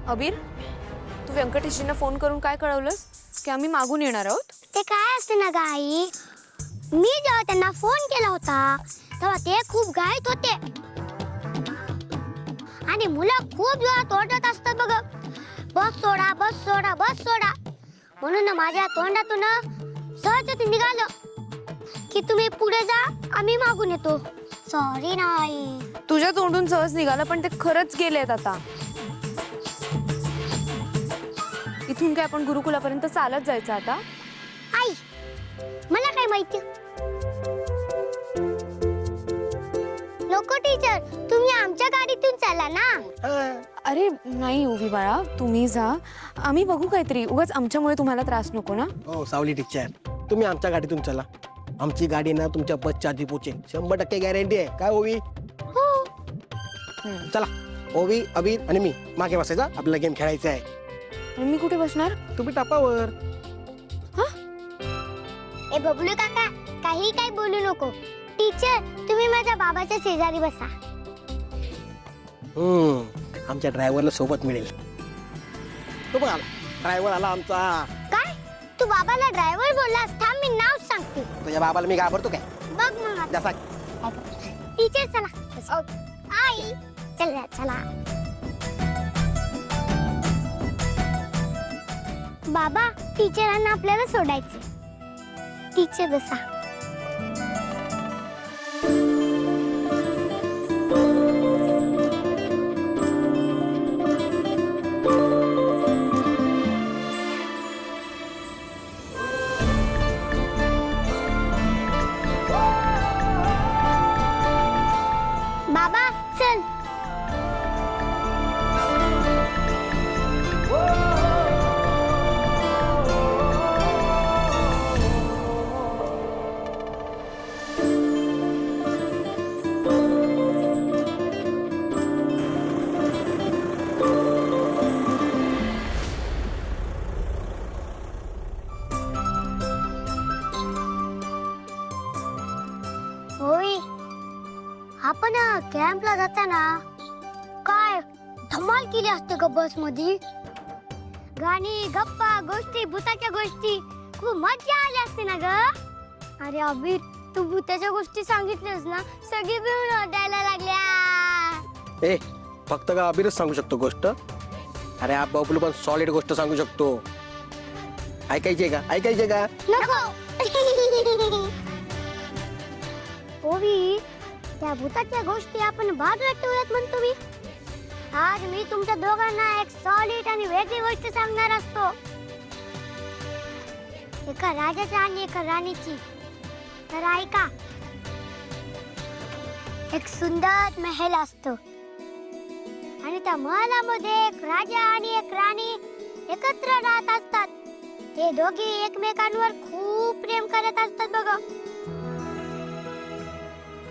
अबीर, तू व्यंकटेशींना फोन करून काय कळवलंस की आम्ही मागून येणार आहोत? ते काय असते ना गाई, मी जेव्हा त्यांना फोन केला होता तेव्हा ते खूप घाईत होते आणि मुलं खूप जोरात ओरडत असतात बघ, बस सोडा बस सोडा बस सोडा. म्हणून ना माझ्या तोंडातून सहज ते निघालं की तुम्ही पुढे जा, आम्ही मागून येतो. सॉरी नाही. तुझ्या तोंडून सहज निघालं पण ते खरंच गेलेत आता. इथून काय आपण गुरुकुलापर्यंत चालत जायचं आता? आई, मला काय माहिती. नको टीचर, तुम्ही आमच्या गाडीतून चला ना. अरे नाही उभी बाळा, तुम्ही जा, आम्ही बघू काहीतरी. उगाच आमच्यामुळे तुम्हाला त्रास नको ना. हो सावली टीचर, तुम्ही आमच्या गाडीतून चला. आमची गाडी ना तुमच्या बसच्या आधी पोहोचेल, 100% गॅरंटी आहे. काय ओवी? हो. चला, ओवी, अबीर आणि मी मागे बसायचा, आपल्याला गेम खेळायचा आहे. आणि मी कुठे बसणार? तुम्ही टापावर. ए बबलू काका, काही काय बोलू नको. टीचर, तुम्ही माझ्या बाबाच्या शेजारी बसा. आमच्या ड्रायव्हरला सोबत मिळेल. तो बघ आला, ड्रायव्हर आला आमचा. काय? तू बाबाला ड्रायव्हर बोललास? थांब, मी नाव सांगते. तुझ्या बाबाला मी घाबरतो काय? बघ मग आता. जसा टीचर चला. आई चला चला. बाबा, टीचरांना आपल्याला सोडायचे. टीचर बसा. बाबा चल. होय, आपण कॅम्पला जाताना काय धमाल केली असते ग बस मध्ये. गाणी, गप्पा, गोष्टी, भूताच्या गोष्टी, खूप मजा आली असते ना ग. अरे अबीर, तू भूताच्या गोष्टी सांगितल्यास ना, सगळी मिळून ओरडायला लागल्या. ए, फक्त का अबीरच सांगू शकतो गोष्ट? अरे हा बबलू पण सॉलिड गोष्ट सांगू शकतो. ऐकायचे का? ऐकायचे का? नको. ओवी, त्या भूताच्या गोष्टी आपण बाजूला ठेवूयात म्हणतो मी. आज मी तुमच्या दोघांना एक सॉलिड आणि वेगळी गोष्ट सांगणार असतो. एका राजाची आणि एका राणीची. तर ऐका. एक सुंदर महल असतो आणि त्या महलामध्ये एक राजा आणि एक राणी एकत्र राहत असतात. ते दोघे एकमेकांवर खूप प्रेम करत असतात बघा.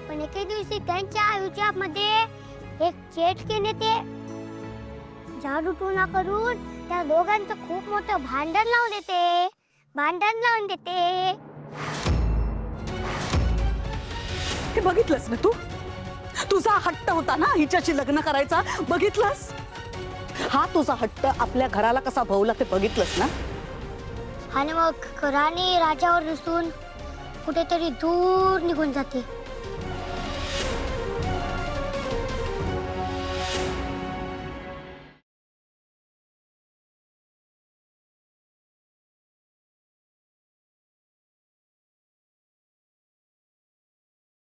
पण एके दिवशी त्यांच्या आयुष्यामध्ये एक चेटकीण येते. जादू टोना करून त्या दोघांचं खूप मोठं भांडण लावून देते. हे बघितलंस ना तू? तुझा हट्ट होता ना हिच्याशी लग्न करायचा, बघितलंस? हा तुझा हट्ट आपल्या घराला कसा भवला ते बघितलंस ना? आणि मग राणी राजावर रुसून कुठेतरी दूर निघून जाते.